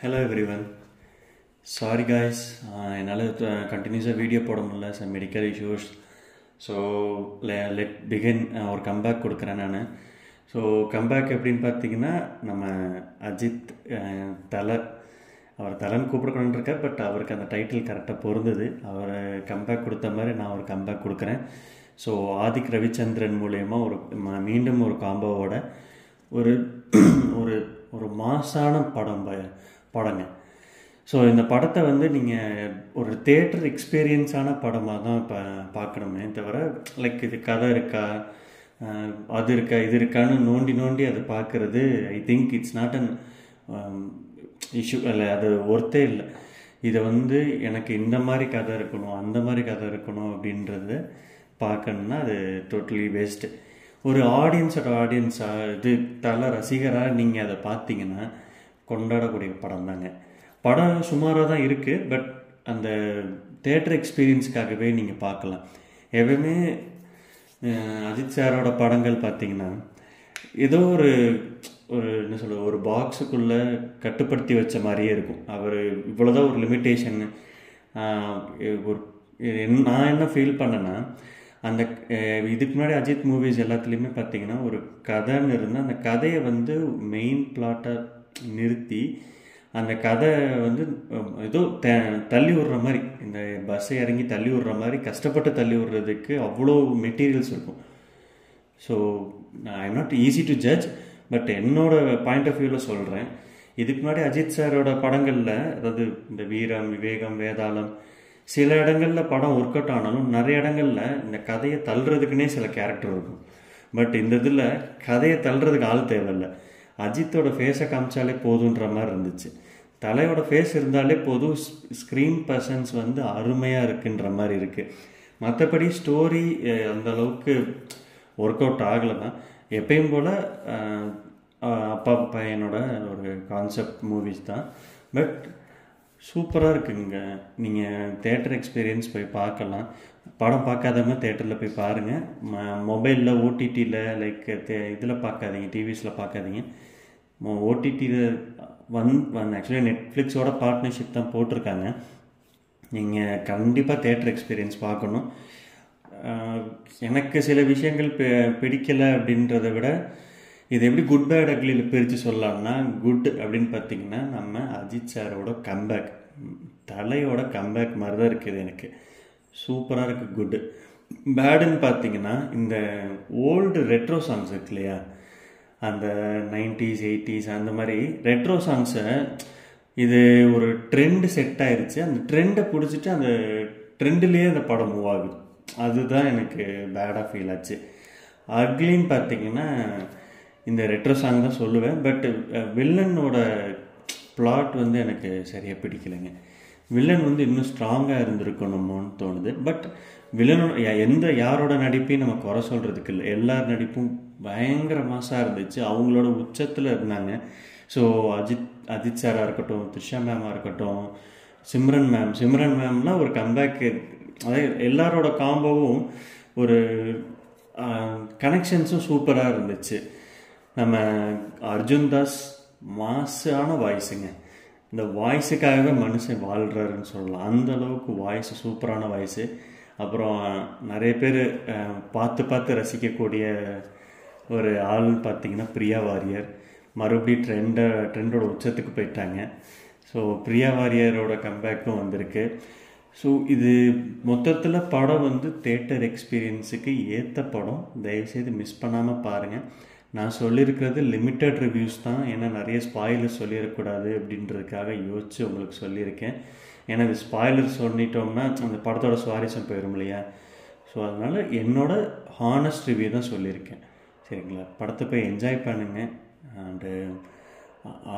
Hello everyone. Sorry guys, என்னால் கண்டினியூஸாக video போட முடியல, some medical issues. So let begin ஒரு கம்பேக் கொடுக்குறேன் நான். ஸோ கம்பேக் எப்படின்னு பார்த்தீங்கன்னா, நம்ம அஜித் தலை, அவர் தலைன்னு கூப்பிடக்கூடாதுன்னு இருக்கார், பட் அவருக்கு அந்த டைட்டில் கரெக்டாக பொருந்தது. அவர் கம்பேக் கொடுத்த மாதிரி நான் ஒரு கம்பேக் கொடுக்குறேன். ஸோ ஆதிக் ரவிச்சந்திரன் மூலயமா மீண்டும் ஒரு காம்போவோட ஒரு ஒரு ஒரு மாசான படங்க. ஸோ இந்த படத்தை நீங்கள் ஒரு தியேட்டர் எக்ஸ்பீரியன்ஸான படமாக தான் இப்போ பார்க்கணுமே தவிர, லைக் இது கதை இருக்கா, அது இருக்கா, இது இருக்கான்னு நோண்டி அதை பார்க்குறது, I think it's not an issue. இல்லை, அது ஒர்த்தே இல்லை. இதை எனக்கு இந்த மாதிரி கதை இருக்கணும், அந்த மாதிரி கதை இருக்கணும் அப்படின்றத பார்க்கணுன்னா அது டோட்டலி வேஸ்ட்டு. ஒரு ஆடியன்ஸாக இது தலை ரசிகராக நீங்கள் அதை பார்த்தீங்கன்னா கொண்டாடக்கூடிய படம் தாங்க. படம் சுமாராக தான் இருக்குது, பட் அந்த தேட்டர் எக்ஸ்பீரியன்ஸுக்காகவே நீங்கள் பார்க்கலாம். எப்பவுமே அஜித் சாரோட படங்கள் பார்த்தீங்கன்னா ஏதோ ஒரு என்ன சொல்கிறது, ஒரு பாக்ஸுக்குள்ளே கட்டுப்படுத்தி வச்ச மாதிரியே இருக்கும். அவர் இவ்வளோதான் ஒரு லிமிட்டேஷன். நான் என்ன ஃபீல் பண்ணேன்னா, அந்த இதுக்கு முன்னாடி அஜித் மூவிஸ் எல்லாத்துலேயுமே பார்த்தீங்கன்னா ஒரு கதைன்னு இருந்தால் அந்த கதையை மெயின் பிளாட்டை நிறுத்தி அந்த கதை ஏதோ தள்ளி விடுற மாதிரி, இந்த பஸ்ஸை இறங்கி தள்ளி விடுற மாதிரி கஷ்டப்பட்டு தள்ளி விடுறதுக்கு அவ்வளோ மெட்டீரியல்ஸ் இருக்கும். So I am not easy to judge, but என்னோட பாயிண்ட் ஆஃப் வியூவில் சொல்கிறேன். இதுக்கு முன்னாடி அஜித் சாரோட படங்களில், அதாவது இந்த வீரம், விவேகம், வேதாளம், சில இடங்களில் படம் ஒர்க் அவுட் ஆனாலும் நிறைய இடங்களில் இந்த கதையை தள்ளுறதுக்குன்னே சில கேரக்டர் இருக்கும். பட் இந்த இதில் கதையை தள்ளுறதுக்கு ஆள் தேவையில்லை. அஜித்தோட ஃபேஸை காமிச்சாலே போதுன்ற மாதிரி இருந்துச்சு. தலையோட ஃபேஸ் இருந்தாலே போதும், ஸ்க்ரீன் பர்சன்ஸ் அருமையாக இருக்குன்ற மாதிரி இருக்குது. மற்றபடி ஸ்டோரி அந்தளவுக்கு ஒர்க் அவுட் ஆகலை தான். எப்பயும் போல் அப்பா பையனோட ஒரு கான்செப்ட் மூவிஸ் தான். பட் சூப்பராக இருக்குங்க. நீங்கள் தேட்டர் எக்ஸ்பீரியன்ஸ் போய் பார்க்கலாம். படம் பார்க்காதவங்க தேட்டரில் போய் பாருங்கள். மொபைலில், ஓடிடியில், லைக் இதில் பார்க்காதீங்க, டிவிஸில் பார்க்காதீங்க. ஓடிடியில் ஆக்சுவலி நெட்ஃப்ளிக்ஸோட பார்ட்னர்ஷிப் தான் போட்டிருக்காங்க. நீங்கள் கண்டிப்பாக தேட்டர் எக்ஸ்பீரியன்ஸ் பார்க்கணும். எனக்கு சில விஷயங்கள் பிடிக்கலை அப்படின்றத விட, இது எப்படி குட் பேட் அக்லியில் பிரித்து சொல்லலாம்னா, குட் அப்படின்னு பார்த்தீங்கன்னா நம்ம அஜித் சாரோட கம்பேக், தலையோட கம்பேக் மாதிரி தான் இருக்குது. எனக்கு சூப்பராக இருக்குது குட்டு. பேடுன்னு பார்த்தீங்கன்னா இந்த ஓல்டு ரெட்ரோ சாங்ஸ் இருக்கு இல்லையா, அந்த 90s 80s அந்த மாதிரி ரெட்ரோ சாங்ஸை, இது ஒரு ட்ரெண்டு செட் ஆயிடுச்சு. அந்த ட்ரெண்டை பிடிச்சிட்டு அந்த ட்ரெண்டுலேயே அந்த படம் மூவ் ஆகுது. அதுதான் எனக்கு பேடாக ஃபீல் ஆச்சு. அக்லின்னு பார்த்தீங்கன்னா இந்த ரெட்ரோ சாங் தான் சொல்லுவேன். பட் வில்லனோட பிளாட் எனக்கு சரியாக பிடிக்கலைங்க. வில்லன் இன்னும் ஸ்ட்ராங்காக இருந்திருக்கணுமோன்னு தோணுது. பட் வில்லனோட யாரோட நடிப்பையும் நம்ம குறை சொல்கிறதுக்கு இல்லை. எல்லார் நடிப்பும் பயங்கர மாசாக இருந்துச்சு. அவங்களோட உச்சத்தில் இருந்தாங்க. ஸோ அஜித் சாராக இருக்கட்டும், த்ரிஷா மேமாக இருக்கட்டும், சிம்ரன் மேம்லாம் ஒரு கம்பேக்கு, அதாவது எல்லாரோட காம்போவும் ஒரு கனெக்ஷன்ஸும் சூப்பராக இருந்துச்சு. நம்ம அர்ஜுன் தாஸ் மாசான வாய்ஸுங்க. இந்த வாய்ஸுக்காகவே மனுஷன் வாழ்கிறாருன்னு சொல்லலாம். அந்தளவுக்கு வாய்ஸு சூப்பரான வாய்ஸு. அப்புறம் நிறைய பேர் பார்த்து ரசிக்கக்கூடிய ஒரு ஆள்னு பார்த்தீங்கன்னா பிரியா வாரியர். மறுபடியும் ட்ரெண்டோட உச்சத்துக்கு போயிட்டாங்க. ஸோ பிரியா வாரியரோட கம்பேக்கும் வந்திருக்கு. ஸோ இது மொத்தத்தில் படம் தேட்டர் எக்ஸ்பீரியன்ஸுக்கு ஏற்ற படம். தயவுசெய்து மிஸ் பண்ணாமல் பாருங்கள். நான் சொல்லியிருக்கிறது லிமிட்டட் ரிவ்யூஸ் தான். ஏன்னா நிறைய ஸ்பாயிலர் சொல்லிடக்கூடாது அப்படின்றதுக்காக யோசித்து உங்களுக்கு சொல்லியிருக்கேன். ஏன்னா இது ஸ்பாயிலர் சொல்லிட்டோம்னா அந்த படத்தோட சுவாரஸ்யம் போயிடும் இல்லையா. ஸோ அதனால் என்னோட ஹானஸ்ட் ரிவ்யூ தான் சொல்லியிருக்கேன். சரிங்களா, படத்தை போய் என்ஜாய் பண்ணுங்கள். அண்டு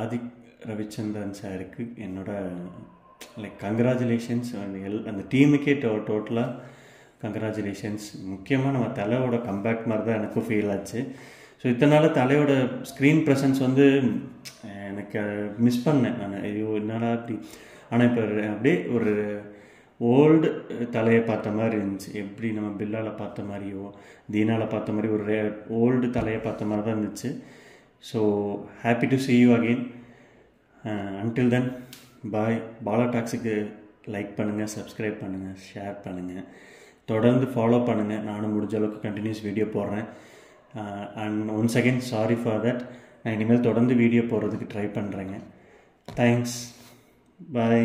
ஆதிக் ரவிச்சந்திரன் சாருக்கு என்னோட லைக் கங்க்ராச்சுலேஷன்ஸ். அந்த டீமுக்கே டோட்டலாக கங்க்ராச்சுலேஷன்ஸ். முக்கியமாக நம்ம தலையோட கம்பேக் மாதிரி தான் எனக்கும் ஃபீல் ஆச்சு. ஸோ இத்தனை நாள் தலையோட ஸ்க்ரீன் ப்ரெசன்ஸ் எனக்கு மிஸ் பண்ணேன் நான். ஐயோ என்னடா அப்படி. ஆனால் இப்போ அப்படியே ஒரு ஓல்டு தலையை பார்த்த மாதிரி இருந்துச்சு. எப்படி நம்ம பில்லால் பார்த்த மாதிரியோ, தீனாவில் பார்த்த மாதிரி ஒரு ஓல்டு தலையை பார்த்த மாதிரி தான் இருந்துச்சு. So happy to see you again. until then bye. Bala டாக்ஸுக்கு லைக் பண்ணுங்கள், சப்ஸ்கிரைப் பண்ணுங்கள், ஷேர் பண்ணுங்கள், தொடர்ந்து ஃபாலோ பண்ணுங்கள். நானும் முடிஞ்ச அளவுக்கு கண்டினியூஸ் வீடியோ போடுறேன். And once again sorry for that. நான் இனிமேல் தொடர்ந்து வீடியோ போடுறதுக்கு ட்ரை பண்ணுறேங்க. தேங்க்ஸ். பாய்.